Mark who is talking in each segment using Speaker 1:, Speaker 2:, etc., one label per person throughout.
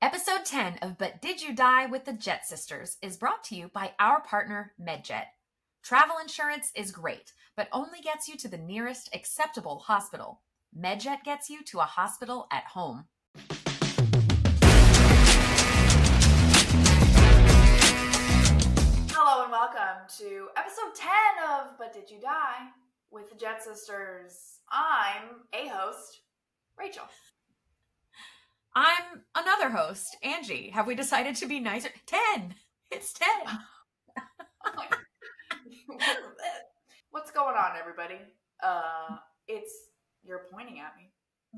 Speaker 1: Episode 10 of But Did You Die with the Jet Sisters is brought to you by our partner, MedJet. Travel insurance is great, but only gets you to the nearest acceptable hospital. MedJet gets you to a hospital at home.
Speaker 2: Hello and welcome to episode 10 of But Did You Die with the Jet Sisters. I'm a host, Rachel.
Speaker 1: I'm another host, Angie. Have we decided to be nicer? 10! It's 10!
Speaker 2: What's going on, everybody? You're pointing at me.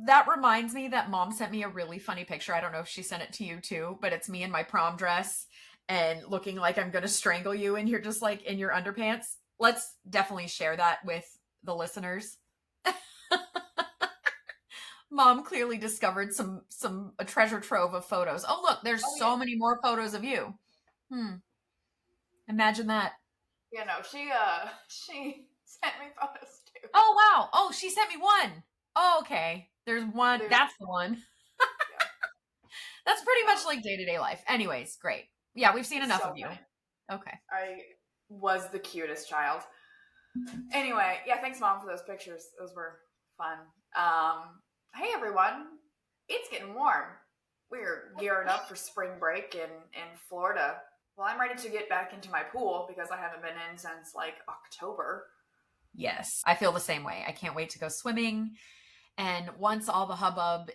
Speaker 1: That reminds me that Mom sent me a really funny picture. I don't know if she sent it to you too, but it's me in my prom dress and looking like I'm going to strangle you and you're just like in your underpants. Let's definitely share that with the listeners. Mom clearly discovered a treasure trove of photos. Oh, look, there's so many more photos of you. Imagine that.
Speaker 2: Yeah, no, she sent me photos too.
Speaker 1: Oh, wow. Oh, she sent me one. Oh, okay. There's one. That's the one. Yeah. That's pretty much like day-to-day life. Anyways, great. Yeah, we've seen enough of you.
Speaker 2: Funny.
Speaker 1: Okay.
Speaker 2: I was the cutest child. Anyway, yeah, thanks, Mom, for those pictures. Those were fun. Hey, everyone. It's getting warm. We're gearing up for spring break in Florida. Well, I'm ready to get back into my pool because I haven't been in since like October.
Speaker 1: Yes, I feel the same way. I can't wait to go swimming. And once all the hubbub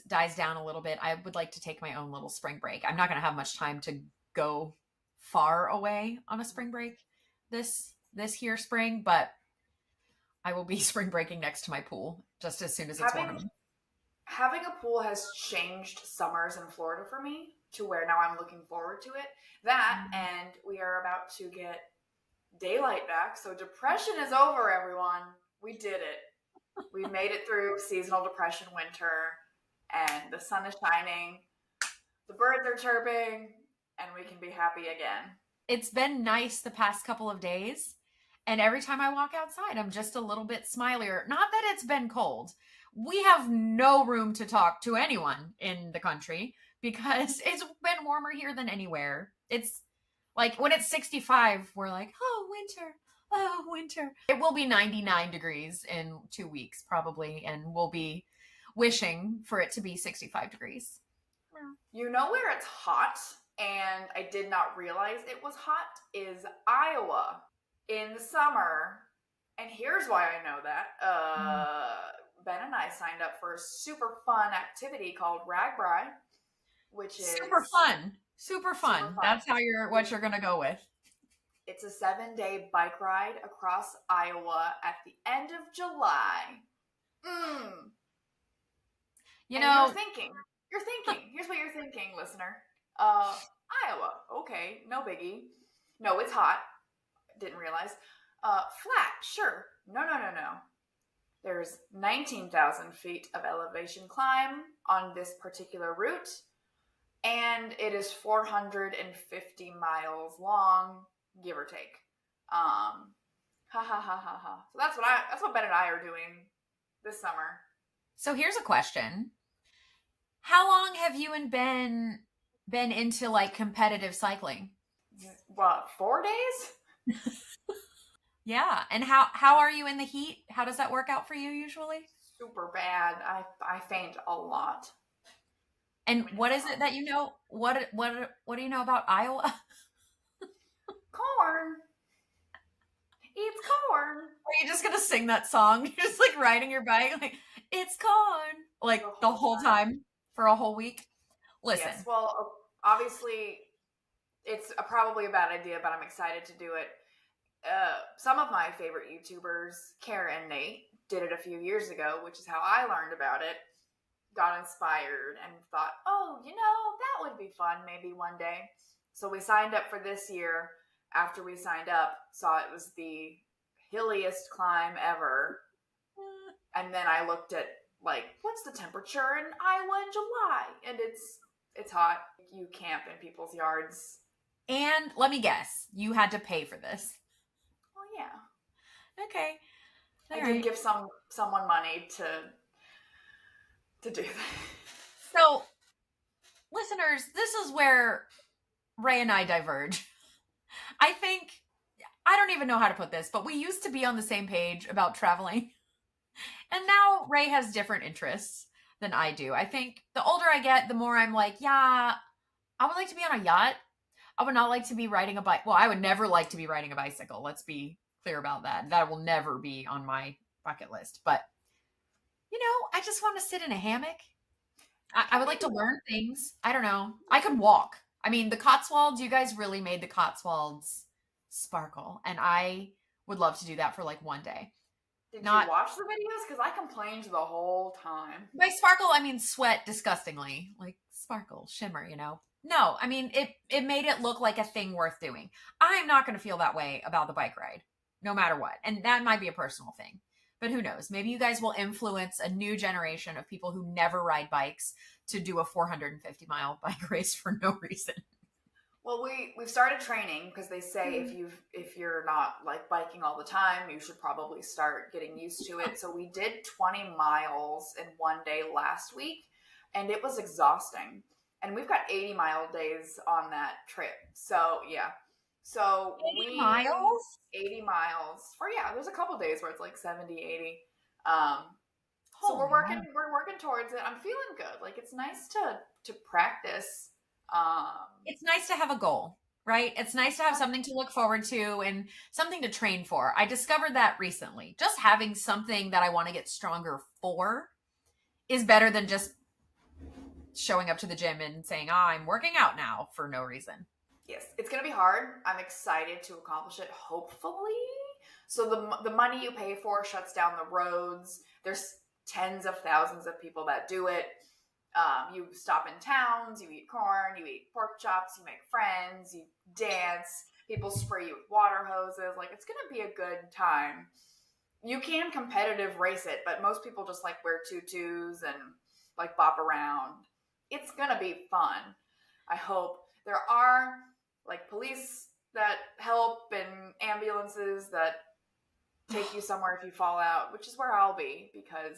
Speaker 1: dies down a little bit, I would like to take my own little spring break. I'm not going to have much time to go far away on a spring break this here spring, but I will be spring breaking next to my pool just as soon as it's warm.
Speaker 2: Having a pool has changed summers in Florida for me to where now I'm looking forward to it. And we are about to get daylight back. So depression is over, everyone. We did it. We made it through seasonal depression winter, and the sun is shining, the birds are chirping, and we can be happy again.
Speaker 1: It's been nice the past couple of days, and every time I walk outside, I'm just a little bit smilier. Not that it's been cold. We have no room to talk to anyone in the country because it's been warmer here than anywhere. It's like when it's 65, we're like, oh, winter. Oh, winter. It will be 99 degrees in 2 weeks, probably, and we'll be wishing for it to be 65 degrees.
Speaker 2: You know where it's hot, and I did not realize it was hot, is Iowa in the summer. And here's why I know that. Ben and I signed up for a super fun activity called Ragbrai, which is...
Speaker 1: Super fun. That's what you're going to go with.
Speaker 2: It's a 7-day bike ride across Iowa at the end of July. You're thinking, here's what you're thinking, listener. Iowa, okay, no biggie. No, it's hot. Didn't realize. Flat, sure. No. There's 19,000 feet of elevation climb on this particular route, and it is 450 miles long, give or take. So that's what Ben and I are doing this summer.
Speaker 1: So here's a question. How long have you and Ben been into like competitive cycling?
Speaker 2: What, 4 days?
Speaker 1: Yeah. And how are you in the heat? How does that work out for you usually?
Speaker 2: Super bad. I faint a lot.
Speaker 1: And what is it that you know? What do you know about Iowa?
Speaker 2: Corn. It's corn.
Speaker 1: Are you just gonna sing that song? You're just like riding your bike, like it's corn, like the whole time for a whole week. Listen.
Speaker 2: Yes. Well, obviously, it's probably a bad idea, but I'm excited to do it. Some of my favorite YouTubers, Kara and Nate, did it a few years ago, which is how I learned about it. Got inspired and thought, oh, that would be fun maybe one day. So we signed up for this year. After we signed up, saw it was the hilliest climb ever. And then I looked at, like, what's the temperature in Iowa in July? And it's hot. You camp in people's yards.
Speaker 1: And let me guess, you had to pay for this.
Speaker 2: Well, yeah.
Speaker 1: Okay.
Speaker 2: I did give someone money to do that.
Speaker 1: So listeners, this is where Ray and I diverge. I think, I don't even know how to put this, but we used to be on the same page about traveling. And now Ray has different interests than I do. I think the older I get, the more I'm like, yeah, I would like to be on a yacht. I would not like to be riding a bike. Well, I would never like to be riding a bicycle. Let's be clear about that. That will never be on my bucket list. But, I just want to sit in a hammock. I would like to learn things. I don't know. I could walk. I mean, the Cotswolds, you guys really made the Cotswolds sparkle. And I would love to do that for like one day.
Speaker 2: Did you watch the videos? Because I complained the whole time.
Speaker 1: By sparkle, I mean sweat disgustingly. Like sparkle, shimmer, No, I mean, it made it look like a thing worth doing. I'm not going to feel that way about the bike ride, no matter what. And that might be a personal thing. But who knows? Maybe you guys will influence a new generation of people who never ride bikes to do a 450-mile bike race for no reason.
Speaker 2: Well, we've started training because they say if you're not like biking all the time, you should probably start getting used to it. So we did 20 miles in one day last week, and it was exhausting. And we've got 80-mile days on that trip. So yeah. So
Speaker 1: 80 miles?
Speaker 2: 80 miles for there's a couple days where it's like 70, 80. So we're working towards it. I'm feeling good. Like it's nice to practice.
Speaker 1: It's nice to have a goal, right? It's nice to have something to look forward to and something to train for. I discovered that recently. Just having something that I want to get stronger for is better than just showing up to the gym and saying, I'm working out now for no reason.
Speaker 2: Yes, it's going to be hard. I'm excited to accomplish it, hopefully. So the money you pay for shuts down the roads. There's tens of thousands of people that do it. You stop in towns, you eat corn, you eat pork chops, you make friends, you dance, people spray you with water hoses. Like, it's going to be a good time. You can competitive race it, but most people just like wear tutus and like bop around. It's going to be fun. I hope. There are like police that help and ambulances that take you somewhere if you fall out, which is where I'll be because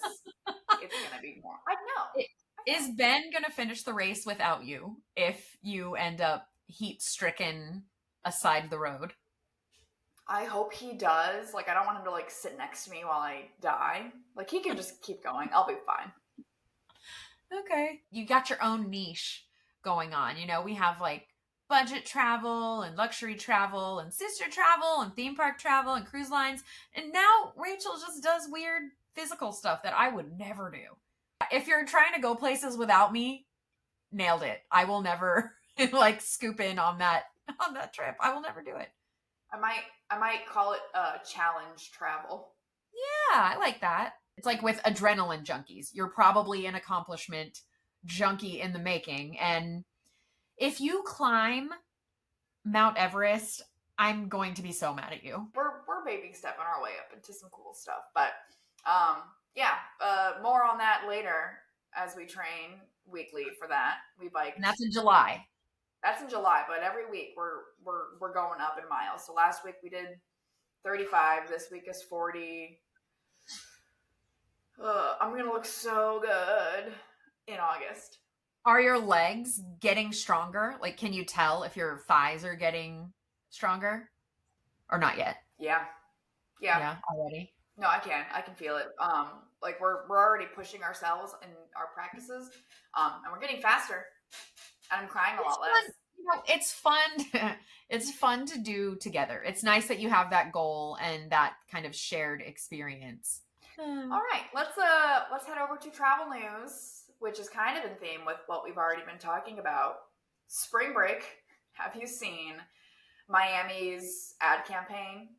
Speaker 2: it's going to be more. I know.
Speaker 1: Is Ben going to finish the race without you if you end up heat-stricken aside the road?
Speaker 2: I hope he does. Like, I don't want him to, like, sit next to me while I die. Like, he can just keep going. I'll be fine.
Speaker 1: Okay. You got your own niche going on. We have, like, budget travel and luxury travel and sister travel and theme park travel and cruise lines. And now Rachel just does weird physical stuff that I would never do. If you're trying to go places without me, nailed it. I will never like scoop in on that trip. I will never do it.
Speaker 2: I might call it challenge travel.
Speaker 1: Yeah, I like that. It's like with adrenaline junkies. You're probably an accomplishment junkie in the making. And if you climb Mount Everest, I'm going to be so mad at you.
Speaker 2: We're baby stepping our way up into some cool stuff. But more on that later as we train weekly for that. We bike.
Speaker 1: And that's in July.
Speaker 2: That's in July, but every week we're going up in miles. So last week we did 35. This week is 40. I'm going to look so good in August.
Speaker 1: Are your legs getting stronger? Like, can you tell if your thighs are getting stronger or not yet?
Speaker 2: Yeah.
Speaker 1: Yeah, already.
Speaker 2: No, I can feel it. Like we're already pushing ourselves in our practices, and we're getting faster. And I'm crying a lot less.
Speaker 1: It's fun. It's fun to do together. It's nice that you have that goal and that kind of shared experience.
Speaker 2: All right, let's head over to travel news, which is kind of in theme with what we've already been talking about. Spring break. Have you seen Miami's ad campaign?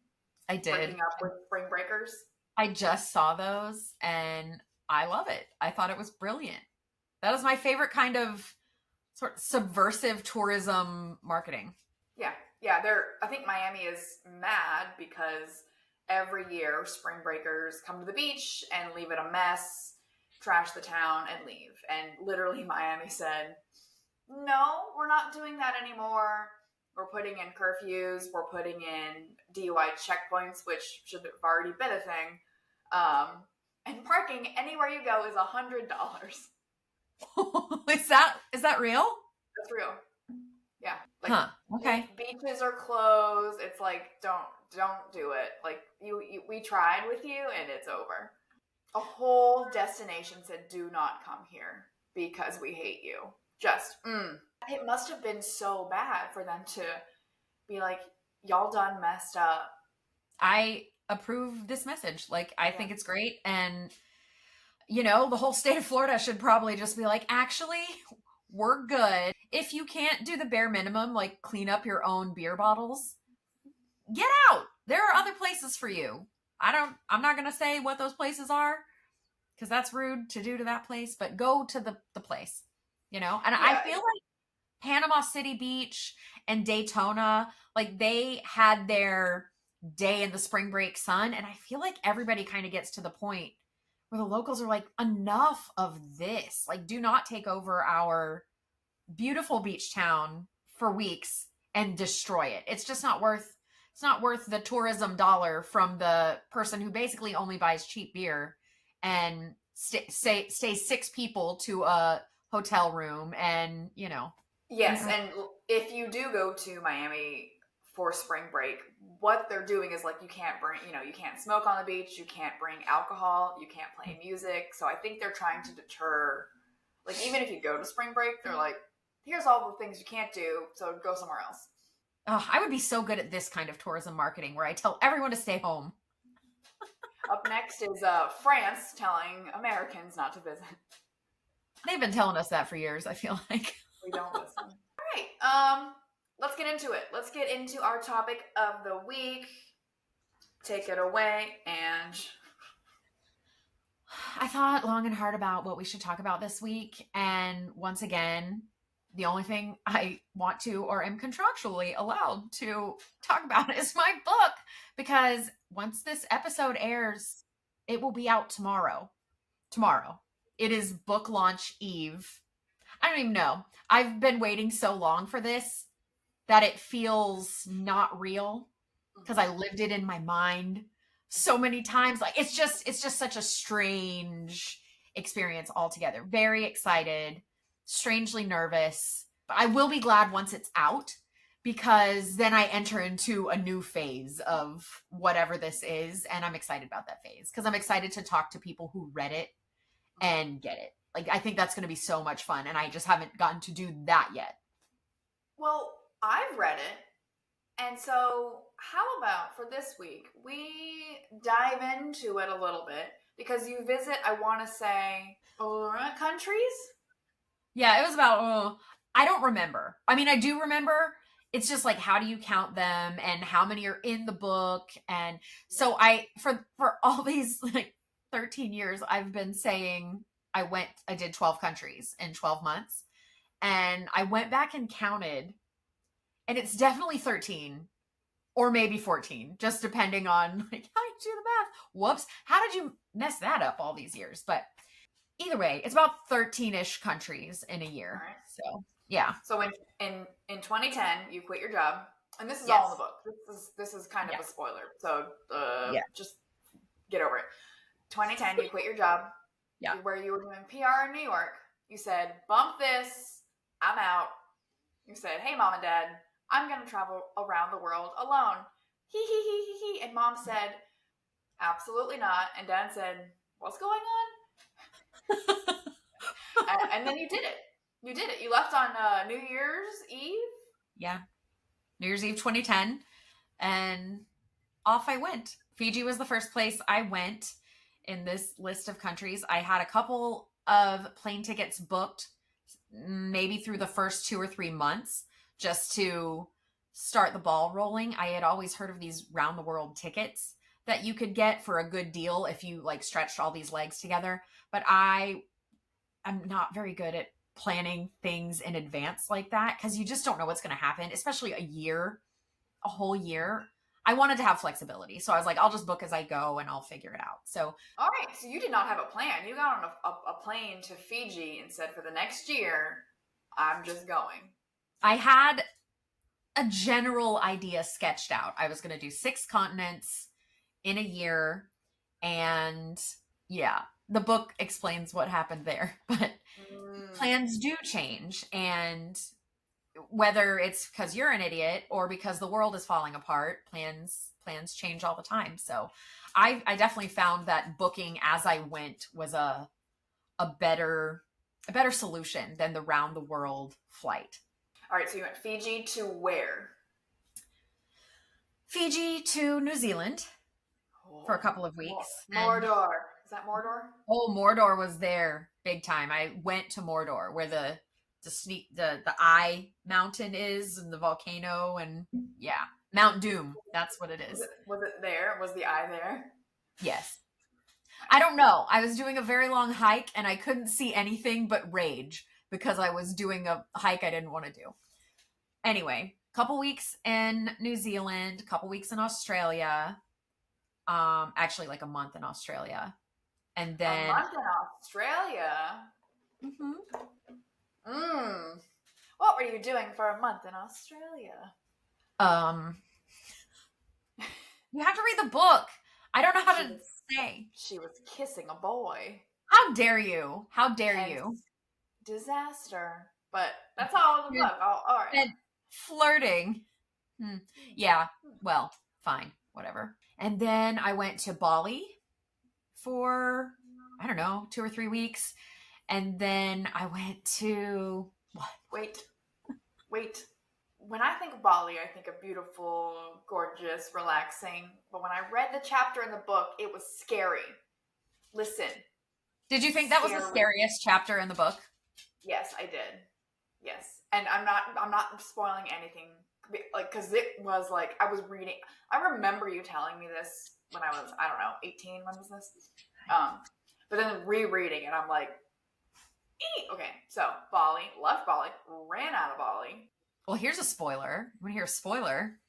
Speaker 1: I did.
Speaker 2: Breaking up with spring breakers.
Speaker 1: I just saw those and I love it. I thought it was brilliant. That is my favorite kind of sort of subversive tourism marketing.
Speaker 2: Yeah. I think Miami is mad because every year spring breakers come to the beach and leave it a mess, trash the town, and leave. And literally Miami said, no, we're not doing that anymore. We're putting in curfews. We're putting in DUI checkpoints, which should have already been a thing. And parking anywhere you go is $100.
Speaker 1: Is that real?
Speaker 2: That's real. Yeah. Like,
Speaker 1: Huh. Okay.
Speaker 2: beaches are closed. It's like, don't do it. Like, we tried with you and it's over. A whole destination said, do not come here because we hate you. Just, It must have been so bad for them to be like, y'all done messed up.
Speaker 1: I approve this message. Like, I think it's great. And, you know, the whole state of Florida should probably just be like, actually, we're good. If you can't do the bare minimum, like clean up your own beer bottles, get out. There are other places for you. I'm not going to say what those places are because that's rude to do to that place, but go to the place, you know? And I feel like Panama City Beach and Daytona, like they had their day in the spring break sun. And I feel like everybody kind of gets to the point where the locals are like, enough of this. Like, do not take over our beautiful beach town for weeks and destroy it. It's just not worth the tourism dollar from the person who basically only buys cheap beer and stay 6 people to a hotel room and, you know.
Speaker 2: Yes, and if you do go to Miami for spring break, what they're doing is like, you can't smoke on the beach, you can't bring alcohol, you can't play music. So I think they're trying to deter, like, even if you go to spring break, they're like, here's all the things you can't do, so go somewhere else.
Speaker 1: Oh, I would be so good at this kind of tourism marketing where I tell everyone to stay home.
Speaker 2: Up next is France telling Americans not to visit.
Speaker 1: They've been telling us that for years, I feel like.
Speaker 2: We don't listen. All right, let's get into it. Let's get into our topic of the week. Take it away, Ange.
Speaker 1: I thought long and hard about what we should talk about this week, and once again, the only thing I want to or am contractually allowed to talk about is my book, because once this episode airs, it will be out tomorrow. It is book launch eve. I don't even know. I've been waiting so long for this that it feels not real because I lived it in my mind so many times. Like, it's just such a strange experience altogether. Very excited, strangely nervous, but I will be glad once it's out, because then I enter into a new phase of whatever this is. And I'm excited about that phase because I'm excited to talk to people who read it and get it. Like, I think that's going to be so much fun, and I just haven't gotten to do that yet.
Speaker 2: Well, I've read it, and so how about for this week, we dive into it a little bit, because you visit, I want to say, countries?
Speaker 1: Yeah, it was about, I don't remember. I mean, I do remember. It's just like, how do you count them and how many are in the book? And so for all these like 13 years, I've been saying I did 12 countries in 12 months, and I went back and counted, and it's definitely 13 or maybe 14, just depending on like how you do the math. Whoops. How did you mess that up all these years? But either way, it's about 13-ish countries in a year.
Speaker 2: Right.
Speaker 1: So yeah.
Speaker 2: So in 2010, you quit your job, and this is all in the book. This is kind of a spoiler. So just get over it. 2010, you quit your job.
Speaker 1: Yeah.
Speaker 2: Where you were doing PR in New York. You said, bump this, I'm out. You said, hey, Mom and Dad, I'm going to travel around the world alone. He. And Mom said, absolutely not. And Dad said, what's going on? and then you did it. You did it. You left on New Year's Eve.
Speaker 1: Yeah. New Year's Eve 2010. And off I went. Fiji was the first place I went in this list of countries. I had a couple of plane tickets booked, maybe through the first 2 or 3 months, just to start the ball rolling. I had always heard of these round the world tickets that you could get for a good deal if you like stretched all these legs together. But I'm not very good at planning things in advance like that, because you just don't know what's going to happen, especially a whole year. I wanted to have flexibility. So I was like, I'll just book as I go and I'll figure it out. So,
Speaker 2: all right. So you did not have a plan. You got on a plane to Fiji and said, for the next year, I'm just going.
Speaker 1: I had a general idea sketched out. I was going to do 6 continents in a year. And yeah, the book explains what happened there, but plans do change. And whether it's because you're an idiot or because the world is falling apart, plans change all the time. So I definitely found that booking as I went was a better solution than the round the world flight.
Speaker 2: All right, so you went Fiji to where?
Speaker 1: Fiji to New Zealand for a couple of weeks.
Speaker 2: Mordor. Is that Mordor?
Speaker 1: Oh, Mordor was there big time. I went to Mordor where the eye mountain is and the volcano, and yeah, Mount Doom. That's what it is.
Speaker 2: Was it there? Was the eye there?
Speaker 1: Yes. I don't know. I was doing a very long hike and I couldn't see anything but rage because I was doing a hike I didn't want to do. Anyway, couple weeks in New Zealand, couple weeks in Australia. Actually like a month in Australia. And then
Speaker 2: a month in Australia. What were you doing for a month in Australia?
Speaker 1: You have to read the book. I don't know how to say.
Speaker 2: She was kissing a boy.
Speaker 1: How dare you? How dare you?
Speaker 2: Disaster. But that's all in the book. All right.
Speaker 1: And flirting. Yeah. Well, fine. Whatever. And then I went to Bali for, I don't know, 2 or 3 weeks. And then I went to what?
Speaker 2: Wait. When I think of Bali, I think of beautiful, gorgeous, relaxing. But when I read the chapter in the book, it was scary. Listen.
Speaker 1: Did you think that was the scariest chapter in the book?
Speaker 2: Yes, I did. Yes. And I'm not spoiling anything. Like, because it was like, I was reading. I remember you telling me this when I was, I don't know, 18. When was this? But then rereading it, I'm like, okay, so Bali, left Bali, ran out of Bali.
Speaker 1: Well, here's a spoiler. You want to hear a spoiler?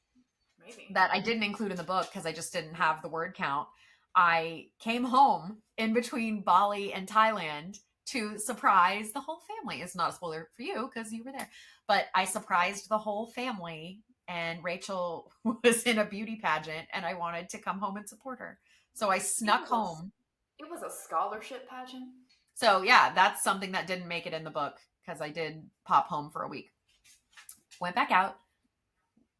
Speaker 2: Maybe.
Speaker 1: That I didn't include in the book because I just didn't have the word count. I came home in between Bali and Thailand to surprise the whole family. It's not a spoiler for you because you were there. But I surprised the whole family, and Rachel was in a beauty pageant, and I wanted to come home and support her. So I snuck home.
Speaker 2: It was a scholarship pageant?
Speaker 1: So yeah, that's something that didn't make it in the book because I did pop home for a week. Went back out,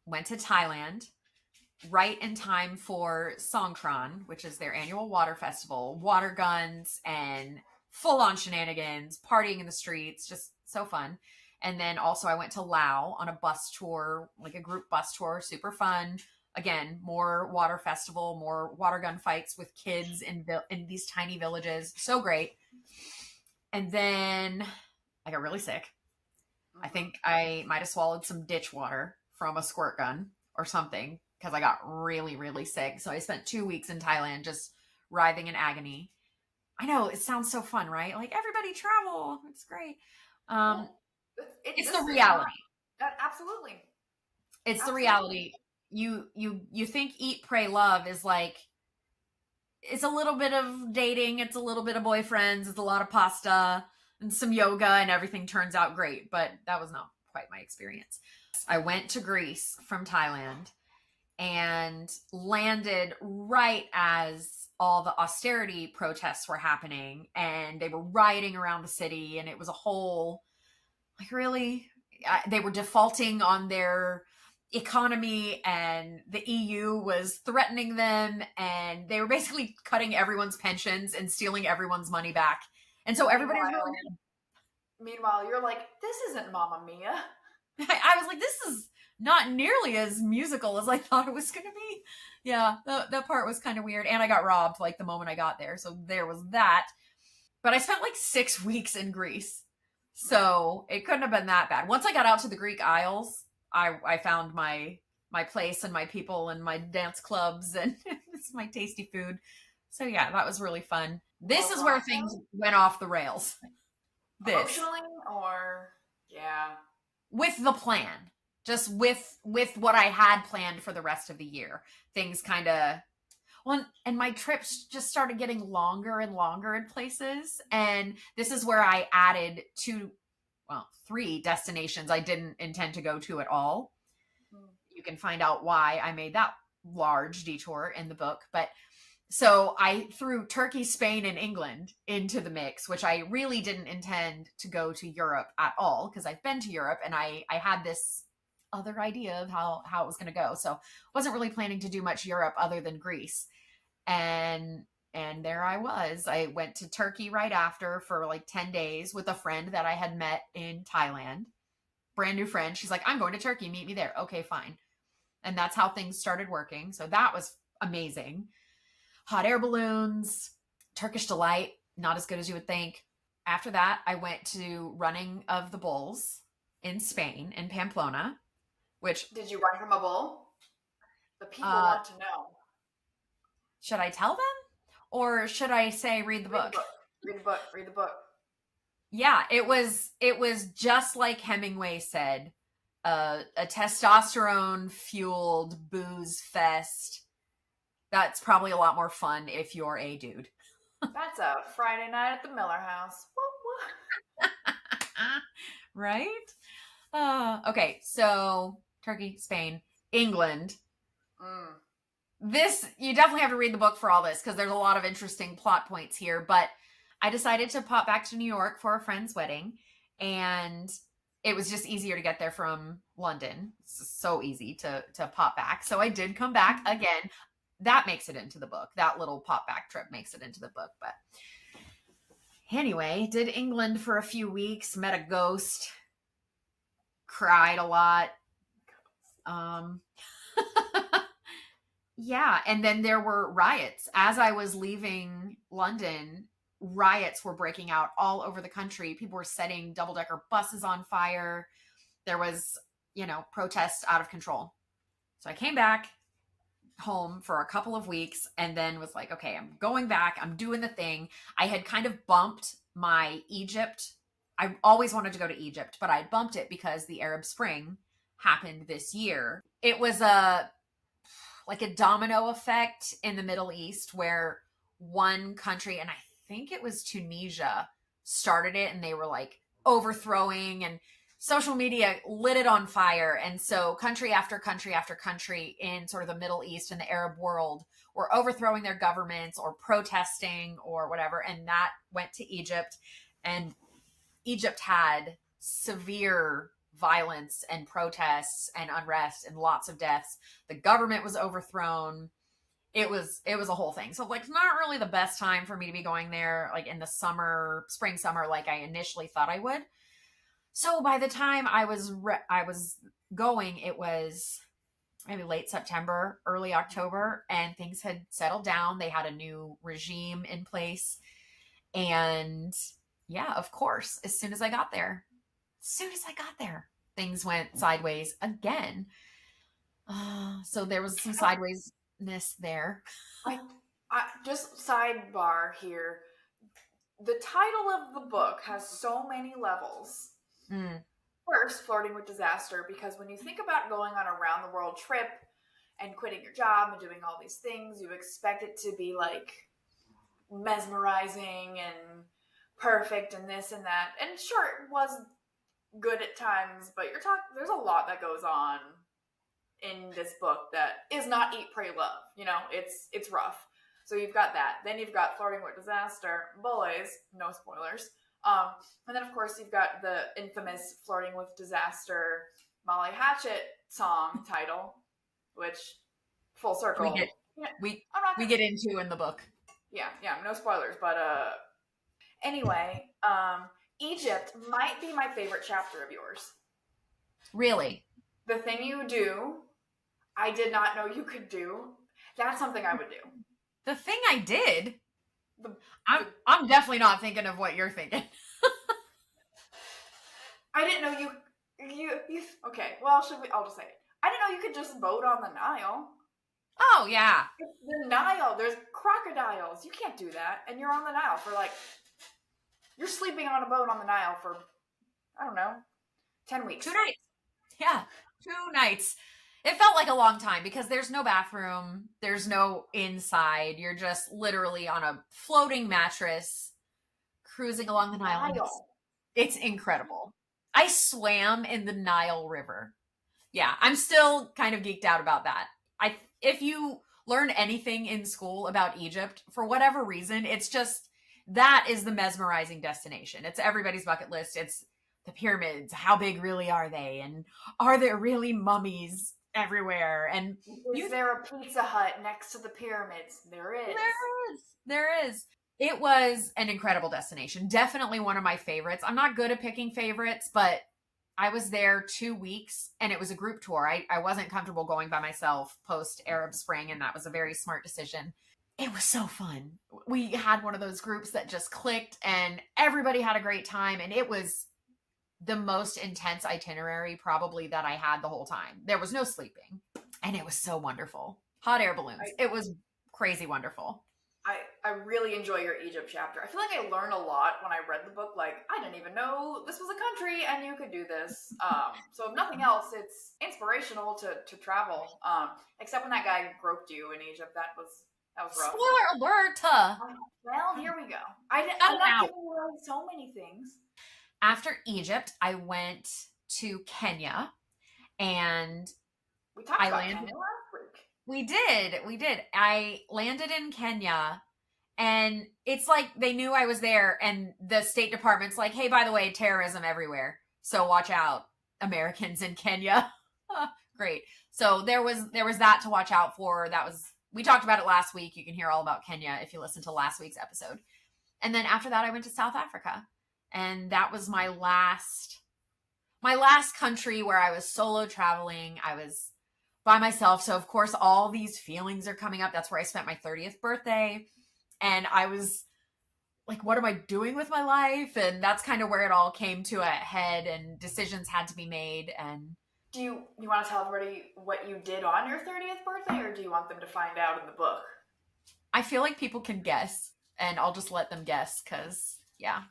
Speaker 1: went to Thailand, right in time for Songkran, which is their annual water festival, water guns and full-on shenanigans, partying in the streets, just so fun. And then also I went to Laos on a bus tour, like a group bus tour, super fun. Again, more water festival, more water gun fights with kids in these tiny villages. So great. And then I got really sick. I think I might have swallowed some ditch water from a squirt gun or something because I got really, really sick. So I spent 2 weeks in Thailand just writhing in agony. I know, it sounds so fun, right? Like, everybody travel. It's great. It's the reality.
Speaker 2: Absolutely.
Speaker 1: It's the reality. You think Eat, Pray, Love is like, it's a little bit of dating. It's a little bit of boyfriends. It's a lot of pasta and some yoga, and everything turns out great. But that was not quite my experience. I went to Greece from Thailand and landed right as all the austerity protests were happening, and they were rioting around the city, and it was a whole, like, really, they were defaulting on their economy, and the EU was threatening them, and they were basically cutting everyone's pensions and stealing everyone's money back. And so everybody was really mad.
Speaker 2: Meanwhile, you're like, this isn't Mamma Mia.
Speaker 1: I was like, this is not nearly as musical as I thought it was going to be. Yeah, that part was kind of weird. And I got robbed like the moment I got there. So there was that. But I spent like 6 weeks in Greece. So it couldn't have been that bad. Once I got out to the Greek Isles, I found my place and my people and my dance clubs and my tasty food. So yeah, that was really fun. This is where things went off the rails.
Speaker 2: Emotionally, or yeah,
Speaker 1: with the plan, just with what I had planned for the rest of the year, things kind of, well, and my trips just started getting longer and longer in places, and this is where I added 3 destinations I didn't intend to go to at all. You can find out why I made that large detour in the book, but So I threw Turkey, Spain, and England into the mix, which I really didn't intend to go to Europe at all because I've been to Europe and I had this other idea of how it was going to go. So wasn't really planning to do much Europe other than Greece. And there I was. I went to Turkey right after for like 10 days with a friend that I had met in Thailand. Brand new friend. She's like, I'm going to Turkey. Meet me there. Okay, fine. And that's how things started working. So that was amazing. Hot air balloons, Turkish delight, not as good as you would think. After that, I went to Running of the Bulls in Spain, in Pamplona, which...
Speaker 2: Did you run from a bull? The people want to know.
Speaker 1: Should I tell them? Or should I say read the book?
Speaker 2: Read the book. Read the book.
Speaker 1: Yeah, it was just like Hemingway said, a testosterone fueled booze fest. That's probably a lot more fun if you're a dude.
Speaker 2: That's a Friday night at the Miller house.
Speaker 1: Right? Okay, so Turkey, Spain, England. This, you definitely have to read the book for all this because there's a lot of interesting plot points here. But I decided to pop back to New York for a friend's wedding. And it was just easier to get there from London. It's so easy to pop back. So I did come back again. That makes it into the book. That little pop back trip makes it into the book. But anyway, did England for a few weeks, met a ghost, cried a lot. Yeah, and then there were riots. As I was leaving London, riots were breaking out all over the country. People were setting double-decker buses on fire. There was, protests out of control. So I came back home for a couple of weeks and then was like, okay, I'm going back. I'm doing the thing. I had kind of bumped my Egypt. I always wanted to go to Egypt, but I bumped it because the Arab Spring happened this year. It was like a domino effect in the Middle East where one country, and I think it was Tunisia, started it and they were like overthrowing, and social media lit it on fire. And so country after country after country in sort of the Middle East and the Arab world were overthrowing their governments or protesting or whatever. And that went to Egypt, and Egypt had severe violence and protests and unrest and lots of deaths. The government was overthrown. It was a whole thing. So like, not really the best time for me to be going there, like in the spring, summer, like I initially thought I would. So by the time I was going, it was maybe late September, early October, and things had settled down. They had a new regime in place. And yeah, of course, as soon as I got there, things went sideways again. So there was some sidewaysness there.
Speaker 2: I just sidebar here. The title of the book has so many levels. First, Flirting with Disaster, because when you think about going on a round the world trip and quitting your job and doing all these things, you expect it to be like mesmerizing and perfect and this and that. And sure, it was good at times, but there's a lot that goes on in this book that is not Eat, Pray, Love. It's rough. So you've got that. Then you've got Flirting with Disaster, boys, no spoilers. And then of course you've got the infamous Flirting with Disaster Molly Hatchet song title, which full circle
Speaker 1: we get into in the book.
Speaker 2: Yeah, no spoilers, but anyway, Egypt might be my favorite chapter of yours.
Speaker 1: Really?
Speaker 2: The thing you do, I did not know you could do. That's something I would do.
Speaker 1: The thing I did? I'm definitely not thinking of what you're thinking.
Speaker 2: I didn't know you okay, well, I'll just say it. I didn't know you could just boat on the Nile.
Speaker 1: Oh, yeah.
Speaker 2: The Nile, there's crocodiles. You can't do that. And you're on the Nile for you're sleeping on a boat on the Nile for, I don't know, 10 weeks.
Speaker 1: 2 nights. Yeah, 2 nights. It felt like a long time because there's no bathroom. There's no inside. You're just literally on a floating mattress cruising along the Nile. It's incredible. I swam in the Nile River. Yeah, I'm still kind of geeked out about that. If you learn anything in school about Egypt, for whatever reason, it's just, that is the mesmerizing destination. It's everybody's bucket list. It's the pyramids. How big really are they? And are there really mummies everywhere? And
Speaker 2: Is there a Pizza Hut next to the pyramids? There is.
Speaker 1: There is. There is. It was an incredible destination. Definitely one of my favorites. I'm not good at picking favorites, but I was there 2 weeks and it was a group tour. I wasn't comfortable going by myself post Arab Spring, and that was a very smart decision. It was so fun. We had one of those groups that just clicked and everybody had a great time, and it was the most intense itinerary probably that I had the whole time. There was no sleeping, and it was so wonderful. Hot air balloons. It was crazy wonderful.
Speaker 2: I really enjoy your Egypt chapter. I feel like I learned a lot when I read the book. Like, I didn't even know this was a country and you could do this. So if nothing else, it's inspirational to travel. Except when that guy groped you in Egypt. That was rough.
Speaker 1: Spoiler alert!
Speaker 2: Well, here we go. I'm not giving away so many things.
Speaker 1: After Egypt, I went to Kenya, and
Speaker 2: we talked about Kenya last week.
Speaker 1: We did. I landed in Kenya, and it's like they knew I was there, and the State Department's like, hey, by the way, terrorism everywhere, so watch out, Americans in Kenya. Great. So there was that to watch out for. We talked about it last week. You can hear all about Kenya if you listen to last week's episode. And then after that, I went to South Africa, and that was my last country where I was solo traveling. I was by myself. So of course, all these feelings are coming up. That's where I spent my 30th birthday. And I was like, what am I doing with my life? And that's kind of where it all came to a head, and decisions had to be made. And
Speaker 2: do you want to tell everybody what you did on your 30th birthday, or do you want them to find out in the book?
Speaker 1: I feel like people can guess, and I'll just let them guess, because yeah,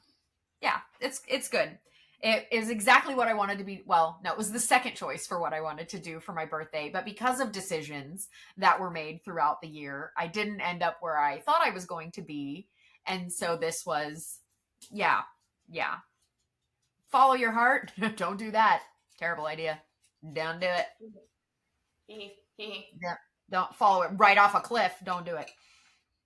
Speaker 1: it's good. It is exactly what I wanted to be. Well, no, it was the second choice for what I wanted to do for my birthday. But because of decisions that were made throughout the year, I didn't end up where I thought I was going to be. And so this was, yeah. Follow your heart. Don't do that. Terrible idea. Don't do it. Yeah, don't follow it right off a cliff. Don't do it.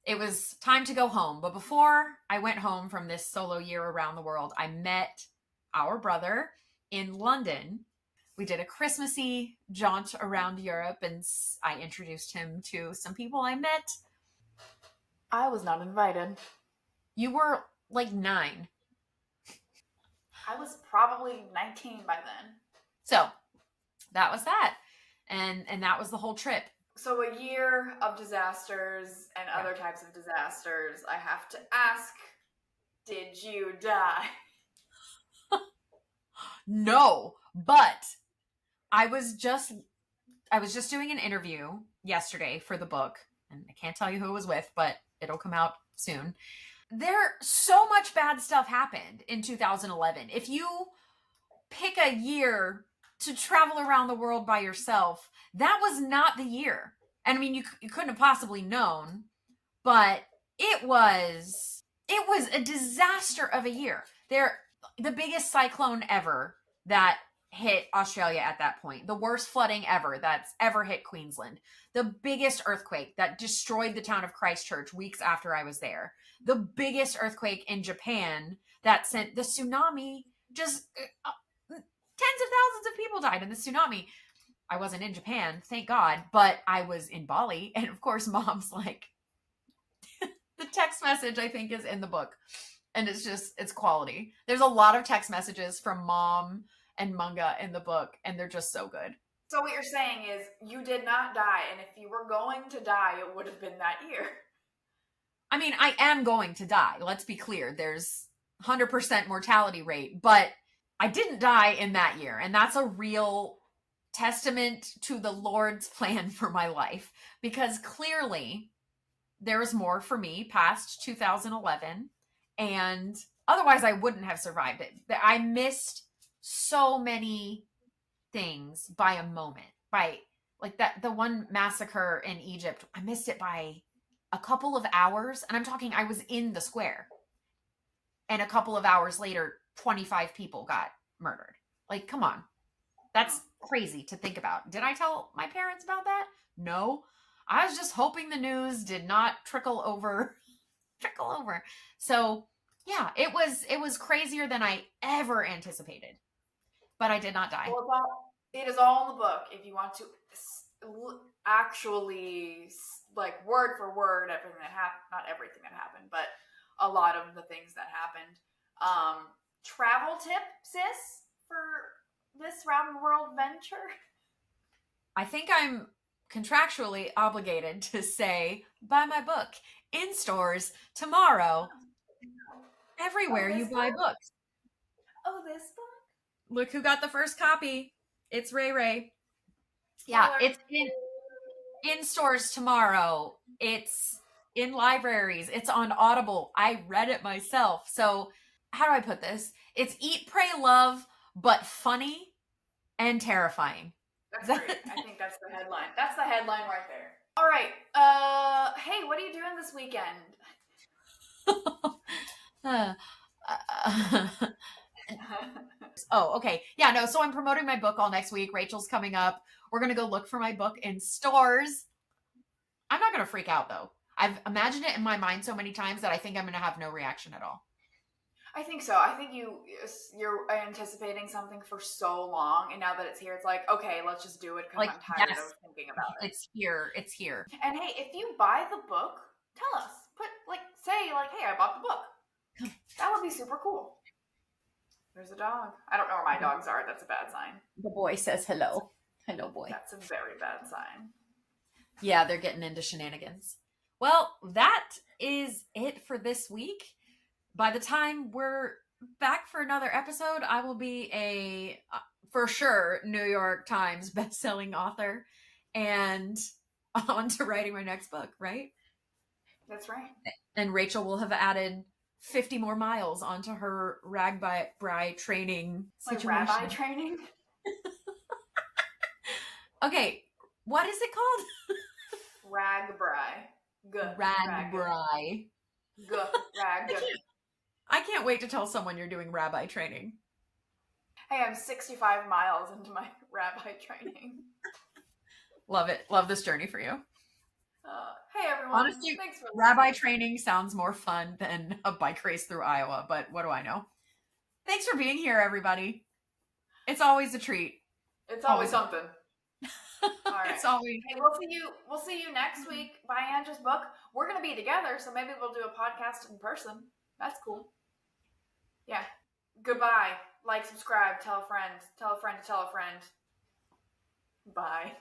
Speaker 1: It was time to go home. But before I went home from this solo year around the world, I met our brother in London. We did a Christmassy jaunt around Europe, and I introduced him to some people I met.
Speaker 2: I was not invited.
Speaker 1: You were like 9.
Speaker 2: I was probably 19 by then.
Speaker 1: So that was that. And that was the whole trip.
Speaker 2: So a year of disasters and other types of disasters. I have to ask, did you die?
Speaker 1: No, but I was just doing an interview yesterday for the book, and I can't tell you who it was with, but it'll come out soon. So much bad stuff happened in 2011. If you pick a year to travel around the world by yourself, that was not the year. And I mean, you couldn't have possibly known, but it was a disaster of a year. The biggest cyclone ever that hit Australia at that point, the worst flooding ever that's ever hit Queensland, the biggest earthquake that destroyed the town of Christchurch weeks after I was there, the biggest earthquake in Japan that sent the tsunami, just tens of thousands of people died in the tsunami. I wasn't in Japan, thank God, but I was in Bali, and of course Mom's like, the text message I think is in the book. And it's quality. There's a lot of text messages from Mom and Munga in the book, and they're just so good.
Speaker 2: So what you're saying is you did not die, and if you were going to die, it would have been that year.
Speaker 1: I mean, I am going to die. Let's be clear. There's 100% mortality rate, but I didn't die in that year. And that's a real testament to the Lord's plan for my life, because clearly there's more for me past 2011. And otherwise I wouldn't have survived it. I missed so many things by a moment, by like the one massacre in Egypt. I missed it by a couple of hours. And I'm talking, I was in the square. And a couple of hours later, 25 people got murdered. Like, come on. That's crazy to think about. Did I tell my parents about that? No. I was just hoping the news did not trickle over. So yeah, it was crazier than I ever anticipated. But I did not die.
Speaker 2: Well, it is all in the book. If you want to actually, like, word for word, everything that happened, not everything that happened, but a lot of the things that happened. Travel tip, sis, for this round the world venture?
Speaker 1: I think I'm contractually obligated to say, buy my book in stores tomorrow, everywhere you buy books.
Speaker 2: Oh, this book?
Speaker 1: Look who got the first copy. It's Ray Ray. Yeah, it's in stores tomorrow. It's in libraries. It's on Audible. I read it myself. So, how do I put this? It's Eat, Pray, Love, but funny and terrifying.
Speaker 2: That's great. I think that's the headline. That's the headline right there. All right. Hey, what are you doing this weekend?
Speaker 1: Oh, okay. Yeah, no, so I'm promoting my book all next week. Rachel's coming up. We're going to go look for my book in stores. I'm not going to freak out, though. I've imagined it in my mind so many times that I think I'm going to have no reaction at all.
Speaker 2: I think so. I think you're anticipating something for so long, and now that it's here, it's like, okay, let's just do it because I'm tired of thinking about it.
Speaker 1: It's here. It's here.
Speaker 2: And hey, if you buy the book, tell us. Say, hey, I bought the book. That would be super cool. There's a dog. I don't know where my dogs are. That's a bad sign.
Speaker 1: The boy says hello. Hello, boy.
Speaker 2: That's a very bad sign.
Speaker 1: Yeah, they're getting into shenanigans. Well, that is it for this week. By the time we're back for another episode, I will be a, for sure, New York Times bestselling author and on to writing my next book, right?
Speaker 2: That's right.
Speaker 1: And Rachel will have added 50 more miles onto her Ragbrai training situation.
Speaker 2: Like Rabbi training?
Speaker 1: Okay, what is it called?
Speaker 2: Ragbrai.
Speaker 1: Ragbrai.
Speaker 2: Rag.
Speaker 1: I can't wait to tell someone you're doing rabbi training.
Speaker 2: Hey, I'm 65 miles into my rabbi training.
Speaker 1: Love it. Love this journey for you.
Speaker 2: Hey, everyone.
Speaker 1: Honestly, thanks for rabbi training sounds more fun than a bike race through Iowa, but what do I know? Thanks for being here, everybody. It's always a treat.
Speaker 2: It's always something. All right.
Speaker 1: It's always.
Speaker 2: Hey, we'll see you next week. Buy Angie's book. We're gonna be together, so maybe we'll do a podcast in person. That's cool. Yeah. Goodbye. Like, subscribe, tell a friend. Tell a friend to tell a friend. Bye.